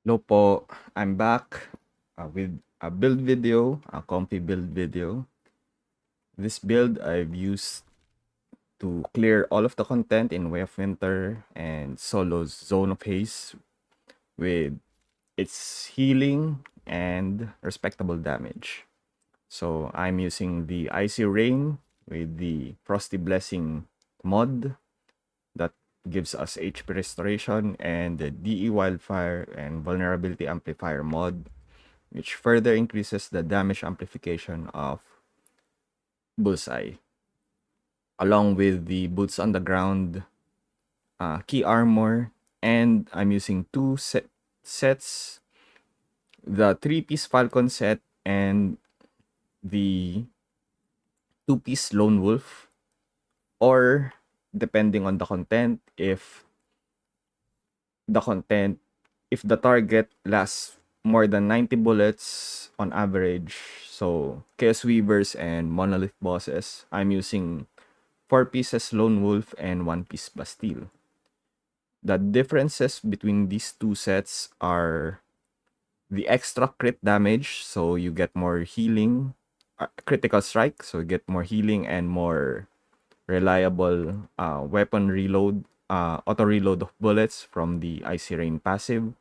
Hello po, I'm back with a build video, a comfy build video. This build I've used to clear all of the content in Way of Winter and Solo's Zone of Haze with its healing and respectable damage. So I'm using the Icy Rain with the Frosty Blessing mod that gives us HP restoration, and the DE Wildfire and Vulnerability Amplifier mod, which further increases the damage amplification of Bullseye. Along with the Boots on the Ground key armor, and I'm using two sets, the 3-piece Falcon set and the 2-piece Lone Wolf, or depending on the content, the content, if the target lasts more than 90 bullets on average, so Chaos Weavers and Monolith bosses, I'm using 4 pieces Lone Wolf and 1 piece Bastille. The differences between these two sets are the extra crit damage, so you get more healing, critical strike, so you get more healing and more reliable weapon reload, auto reload of bullets from the Icy Rain passive,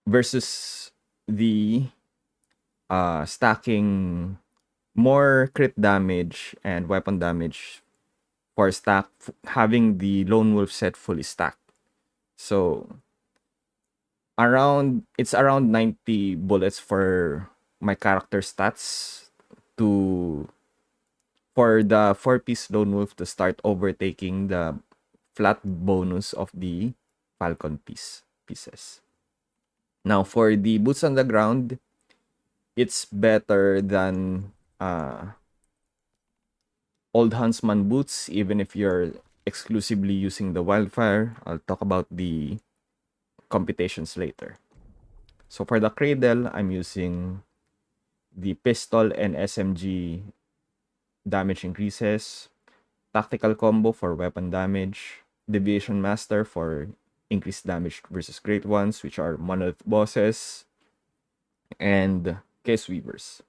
versus the stacking more crit damage and weapon damage for having the Lone Wolf set fully stacked. So it's around 90 bullets for my character stats to for the 4-piece Lone Wolf to start overtaking the flat bonus of the Falcon pieces. Now for the Boots on the Ground, it's better than Old Huntsman boots, even if you're exclusively using the Wildfire. I'll talk about the computations later. So for the Cradle, I'm using the pistol and SMG damage increases, tactical combo for weapon damage, Deviation Master for increased damage versus Great Ones, which are Monolith bosses, and Case Weavers.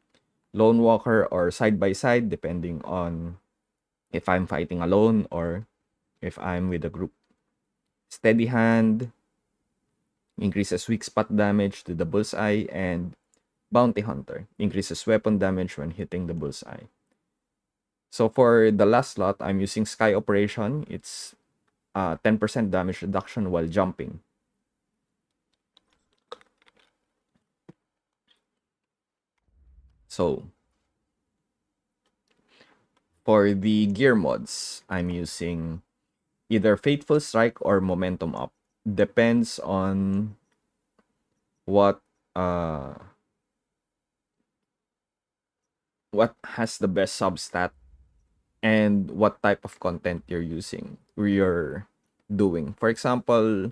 Lone Walker or side by side, depending on if I'm fighting alone or if I'm with a group. Steady Hand increases weak spot damage to the bullseye, and Bounty Hunter increases weapon damage when hitting the bullseye. So for the last slot, I'm using Sky Operation. It's 10% damage reduction while jumping. So for the gear mods, I'm using either Fateful Strike or Momentum Up. Depends on what has the best substat and what type of content you're using or you're doing. For example,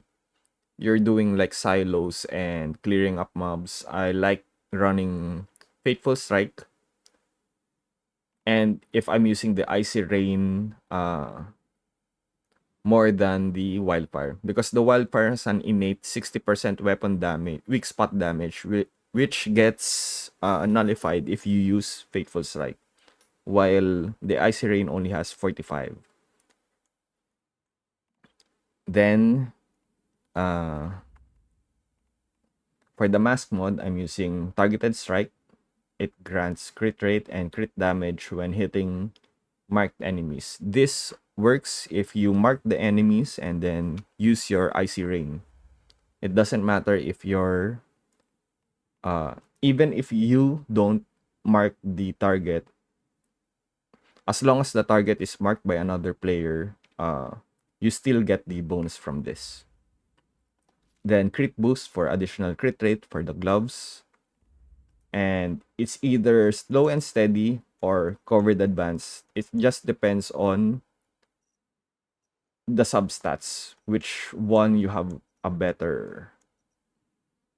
you're doing like silos and clearing up mobs. I like running Fateful Strike. And if I'm using the Icy Rain more than the Wildfire, because the Wildfire has an innate 60% weapon damage, weak spot damage, which gets nullified if you use Fateful Strike, while the Icy Rain only has 45. Then for the mask mod, I'm using Targeted Strike. It grants crit rate and crit damage when hitting marked enemies. This works if you mark the enemies and then use your Icy Rain. It doesn't matter if you're even if you don't mark the target, as long as the target is marked by another player, you still get the bonus from this. Then crit boost for additional crit rate for the gloves. And it's either slow and steady or covered advance. It just depends on the substats, which one you have a better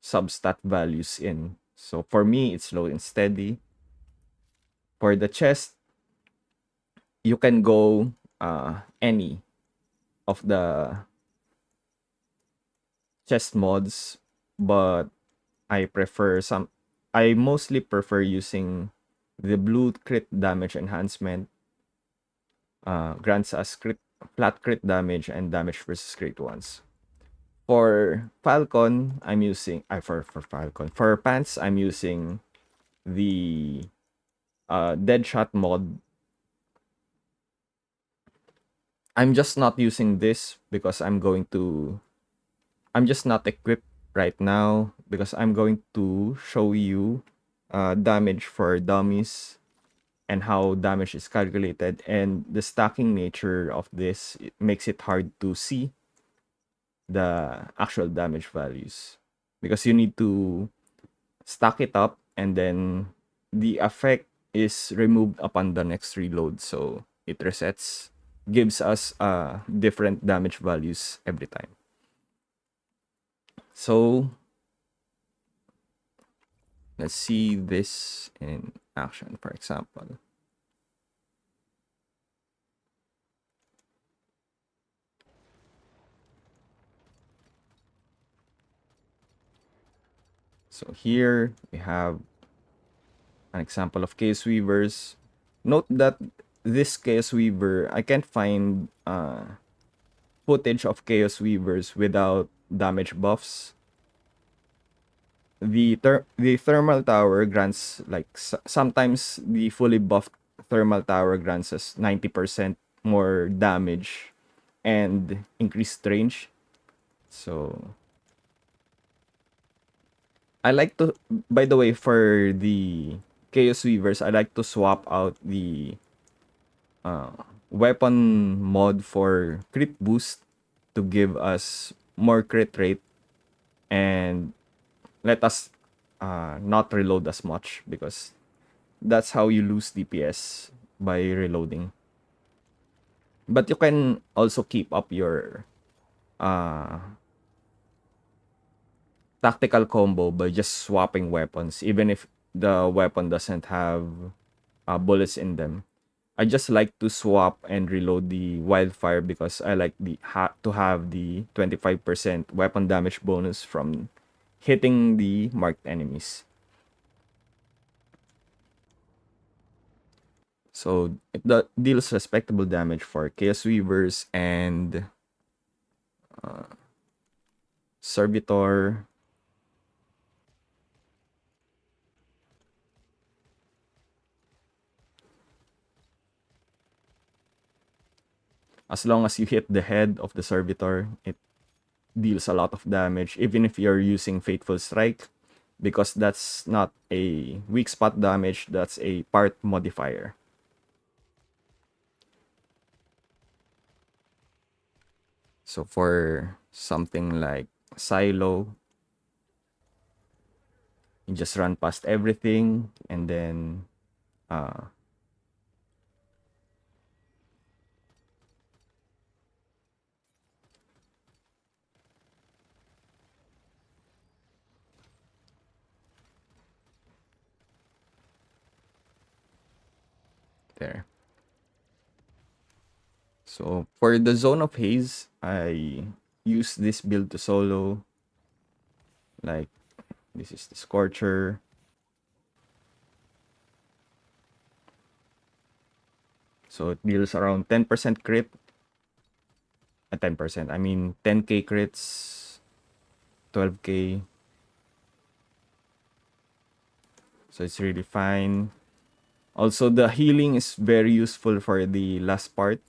substat values in. So for me, it's slow and steady. For the chest, you can go any of the chest mods, but I prefer some. I mostly prefer using the blue crit damage enhancement. Grants us flat crit damage and damage versus crit ones. For Falcon, I'm using for Falcon. For Pants, I'm using the Deadshot mod. I'm just not using this because I'm just not equipped right now because I'm going to show you damage for dummies and how damage is calculated, and the stacking nature of this, it makes it hard to see the actual damage values because you need to stack it up and then the effect is removed upon the next reload, so it resets, gives us different damage values every time. So let's see this in action, for example. So here we have an example of Chaos Weavers. Note that this Chaos Weaver, I can't find footage of Chaos Weavers without damage buffs. The thermal tower grants, like, sometimes the fully buffed thermal tower grants us 90% more damage and increased range. So I like to, by the way, for the Chaos Weavers, I like to swap out the weapon mod for crit boost to give us more crit rate and let us not reload as much, because that's how you lose DPS, by reloading. But you can also keep up your uh, tactical combo by just swapping weapons, even if the weapon doesn't have bullets in them. I just like to swap and reload the wildfire because I like to have the 25% weapon damage bonus from hitting the marked enemies. So it deals respectable damage for Chaos Weavers and Servitor. As long as you hit the head of the Servitor, it deals a lot of damage, even if you're using Fateful Strike, because that's not a weak spot damage, that's a part modifier. So for something like Silo, you just run past everything and then there. So for the Zone of Haze, I use this build to solo. Like, this is the Scorcher. So it deals around 10% crit. 10%. I mean 10k crits, 12k. So it's really fine. Also, the healing is very useful for the last part.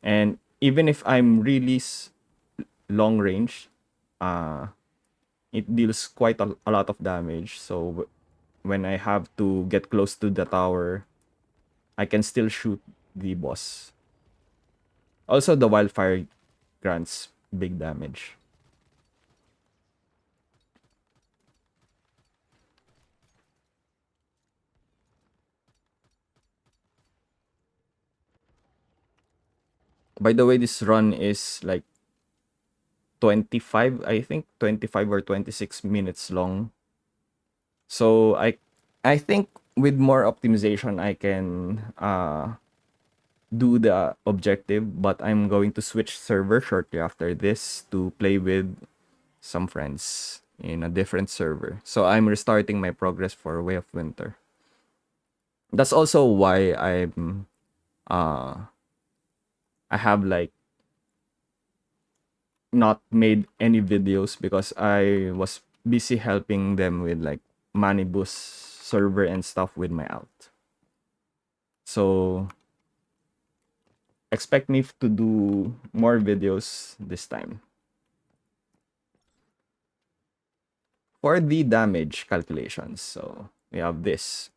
And even if I'm really long range, it deals quite a lot of damage. So when I have to get close to the tower, I can still shoot the boss. Also, the wildfire grants big damage. By the way, this run is like 25, I think 25 or 26 minutes long. So I think with more optimization, I can do the objective, but I'm going to switch server shortly after this to play with some friends in a different server. So I'm restarting my progress for Way of Winter. That's also why I have like not made any videos, because I was busy helping them with like money boost server and stuff with my alt. So expect me to do more videos this time. For the damage calculations, so we have this.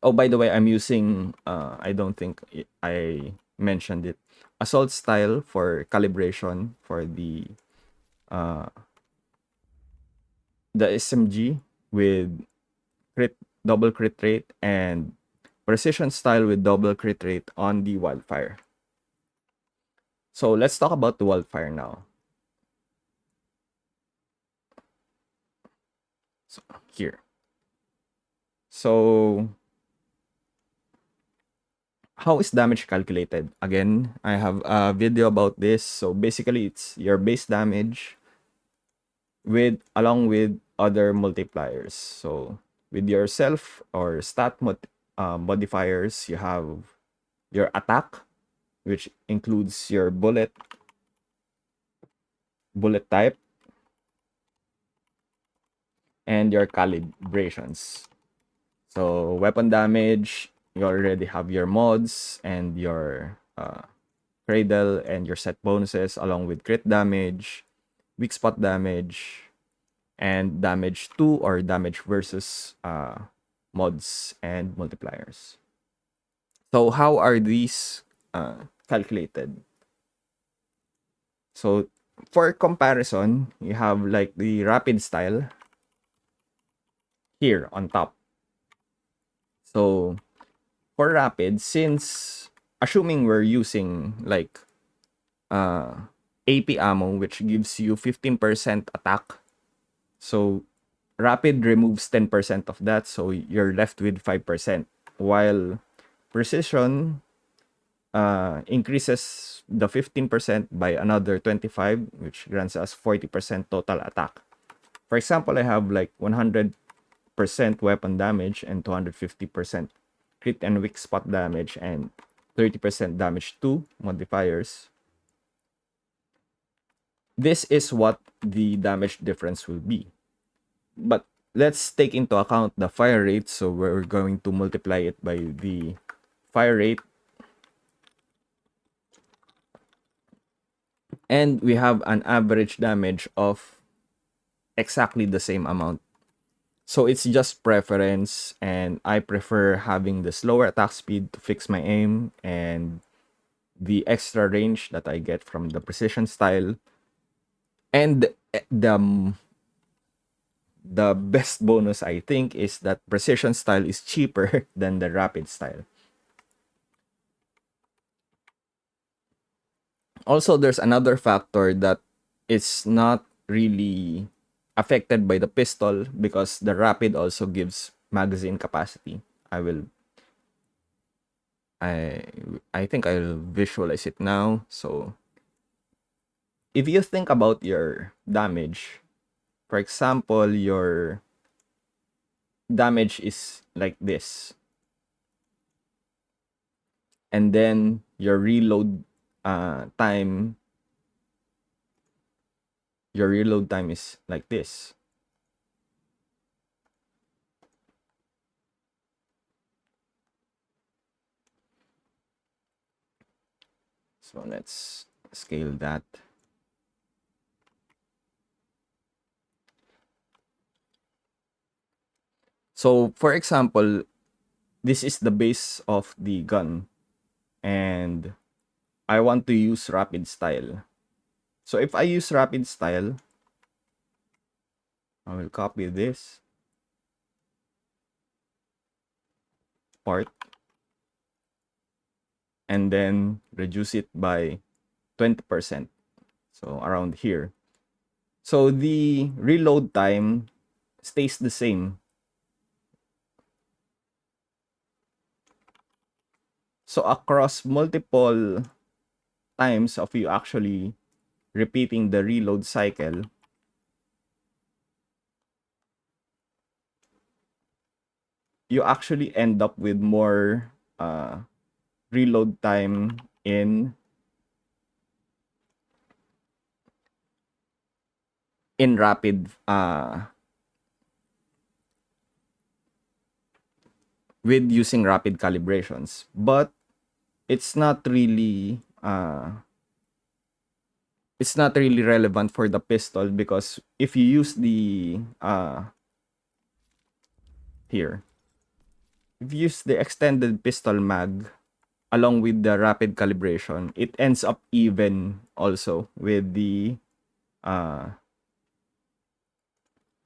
Oh, by the way, I'm using, I don't think I mentioned it, assault style for calibration for uh, the SMG with double crit rate, and precision style with double crit rate on the wildfire. So let's talk about the wildfire now. So here. So how is damage calculated? Again, I have a video about this. So basically, it's your base damage with along with other multipliers. So with your self or modifiers, you have your attack, which includes your bullet type, and your calibrations. So weapon damage, you already have your mods and your cradle and your set bonuses, along with crit damage, weak spot damage, and damage to or damage versus mods and multipliers. So how are these calculated? So for comparison, you have like the rapid style here on top. So for rapid, since assuming we're using like AP ammo, which gives you 15% attack, so rapid removes 10% of that, so you're left with 5%, while precision increases the 15% by another 25, which grants us 40% total attack. For example, I have like 100% weapon damage and 250% crit and weak spot damage and 30% damage to modifiers. This is what the damage difference will be. But let's take into account the fire rate, so we're going to multiply it by the fire rate. And we have an average damage of exactly the same amount. So it's just preference, and I prefer having the slower attack speed to fix my aim and the extra range that I get from the precision style. And the best bonus, I think, is that precision style is cheaper than the rapid style. Also, there's another factor that is not really affected by the pistol, because the rapid also gives magazine capacity. I think I'll visualize it now. So if you think about your damage, for example, your damage is like this, and then your reload time is like this. So let's scale that. So for example, this is the base of the gun, and I want to use rapid style. So if I use rapid style, I will copy this part and then reduce it by 20%. So around here. So the reload time stays the same. So across multiple times of you actually repeating the reload cycle, you actually end up with more reload time in rapid with using rapid calibrations. But it's not really relevant for the pistol, because if you use the here, if you use the extended pistol mag along with the rapid calibration, it ends up even also with the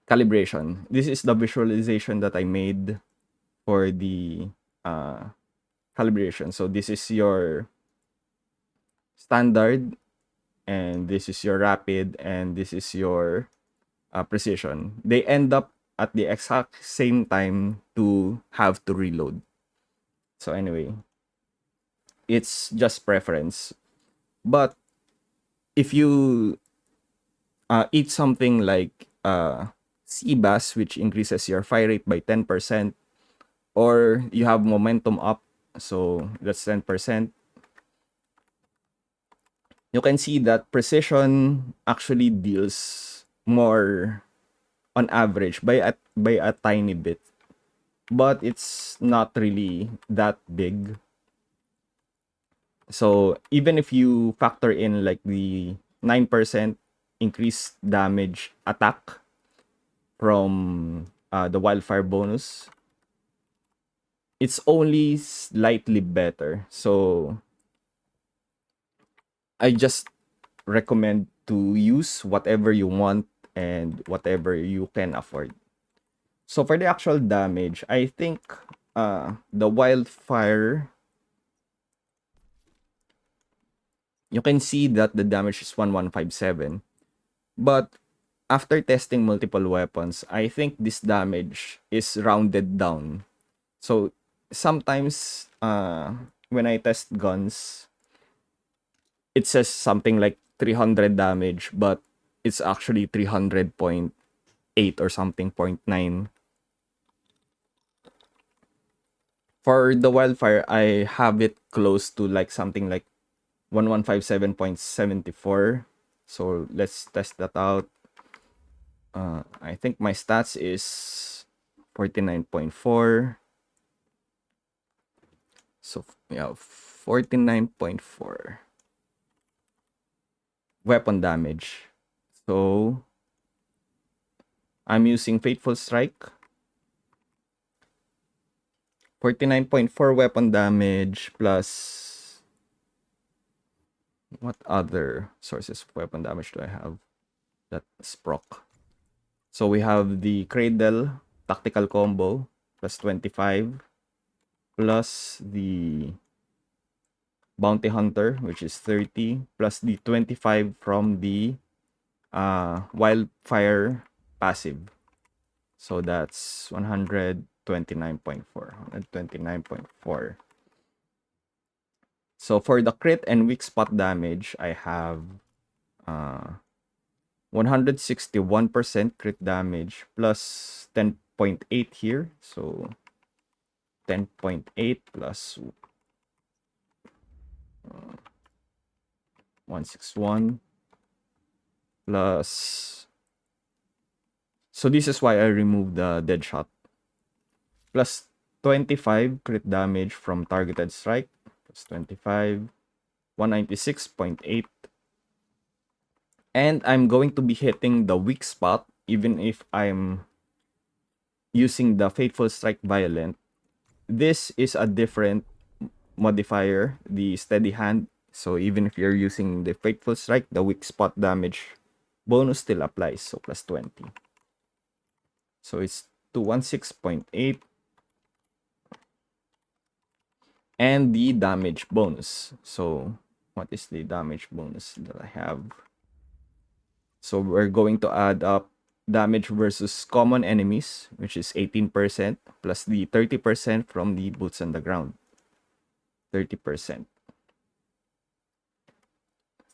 calibration. This is the visualization that I made for the calibration. So this is your standard, and this is your rapid, and this is your precision. They end up at the exact same time to have to reload. So anyway, it's just preference. But if you eat something like sea bass, which increases your fire rate by 10%, or you have momentum up, so that's 10%, you can see that precision actually deals more on average by a tiny bit, but it's not really that big. So even if you factor in like the 9% increased damage attack from the wildfire bonus, it's only slightly better. So I just recommend to use whatever you want and whatever you can afford. So for the actual damage, I think the wildfire, you can see that the damage is 1157. But after testing multiple weapons, I think this damage is rounded down. So sometimes when I test guns, it says something like 300 damage, but it's actually 300.8 or something, 0.9. For the wildfire, I have it close to like something like 1157.74. So let's test that out. I think my stats is 49.4. So yeah, 49.4 weapon damage. So I'm using Fateful Strike. 49.4 weapon damage plus, what other sources of weapon damage do I have that's proc? So we have the Cradle Tactical Combo plus 25, plus the Bounty Hunter, which is 30, plus the 25 from the Wildfire passive. So that's 129.4. 129.4. So for the crit and weak spot damage, I have 161% crit damage plus 10.8 here. So 10.8 plus 161 plus, so this is why I removed the dead shot, plus 25 crit damage from targeted strike, plus 25, 196.8. And I'm going to be hitting the weak spot even if I'm using the Fateful Strike Violent. This is a different modifier, the Steady Hand. So even if you're using the Fateful Strike, the weak spot damage bonus still applies, so plus 20. So it's 216.8. And the damage bonus. So what is the damage bonus that I have? So we're going to add up damage versus common enemies, which is 18%, plus the 30% from the boots on the ground. 30%.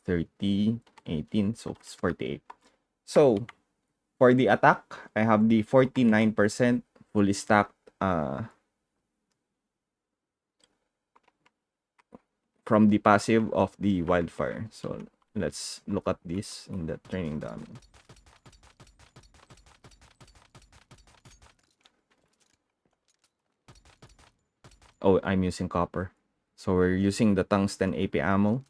30, 18, so it's 48. So for the attack, I have the 49% fully stacked from the passive of the wildfire. So let's look at this in the training dummy. Oh, I'm using copper. So we're using the tungsten AP ammo.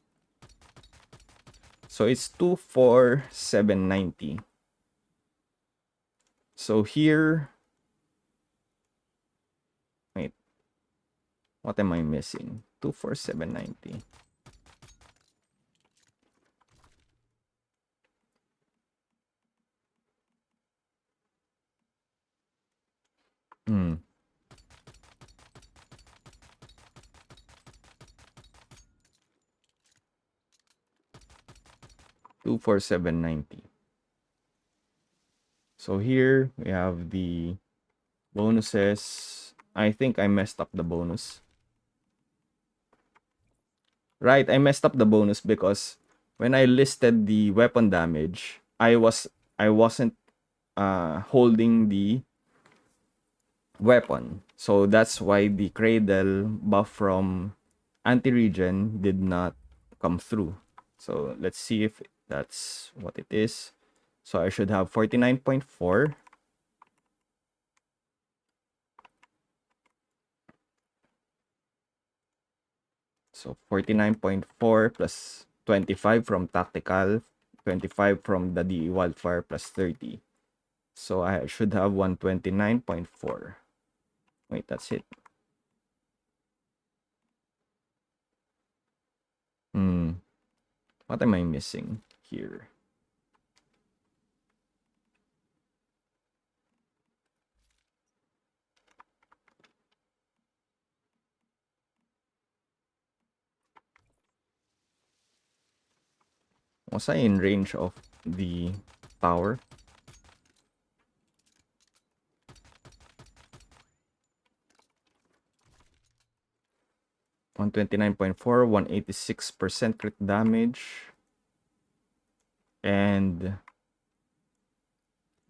So it's 24790. So here, wait, what am I missing? 24790. Hmm. 24790. So here we have the bonuses. I think I messed up the bonus. Right, I messed up the bonus because when I listed the weapon damage, I wasn't holding the weapon. So that's why the cradle buff from anti-regen did not come through. So let's see if that's what it is. So I should have 49.4. So 49.4 plus 25 from tactical, 25 from the DE wildfire plus 30. So I should have 129.4. Wait, that's it. What am I missing here? Was I in range of the tower? $129.4, 186% crit damage. And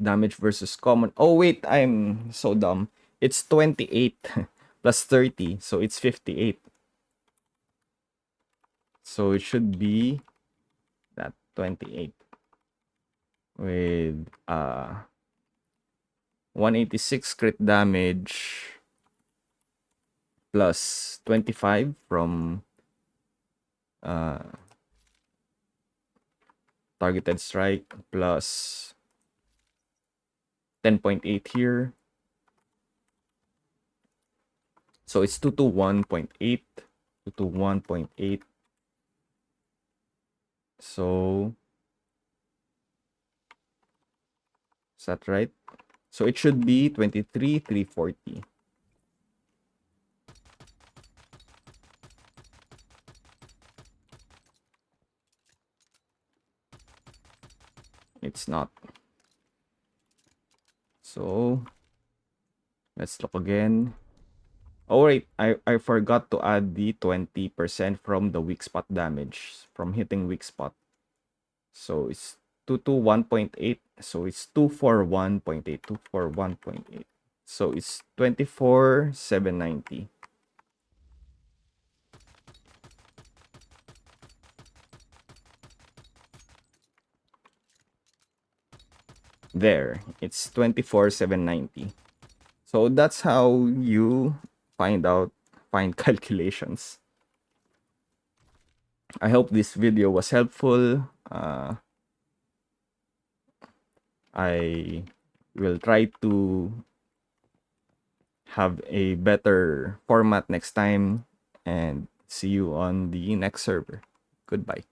damage versus common. Oh, wait, I'm so dumb. It's 28 plus 30, so it's 58. So it should be that 28 with 186 crit damage plus 25 from targeted strike plus 10.8 here. So it's 221.8. 221.8. So is that right? So it should be 23,340. It's not. So let's look again. Oh wait, I forgot to add the 20% from the weak spot damage from hitting weak spot. So it's 221.8. So it's 241.8. 241.8. So it's 24,790. There, it's 24,790. So that's how you find calculations. I hope this video was helpful. I will try to have a better format next time and see you on the next server. Goodbye.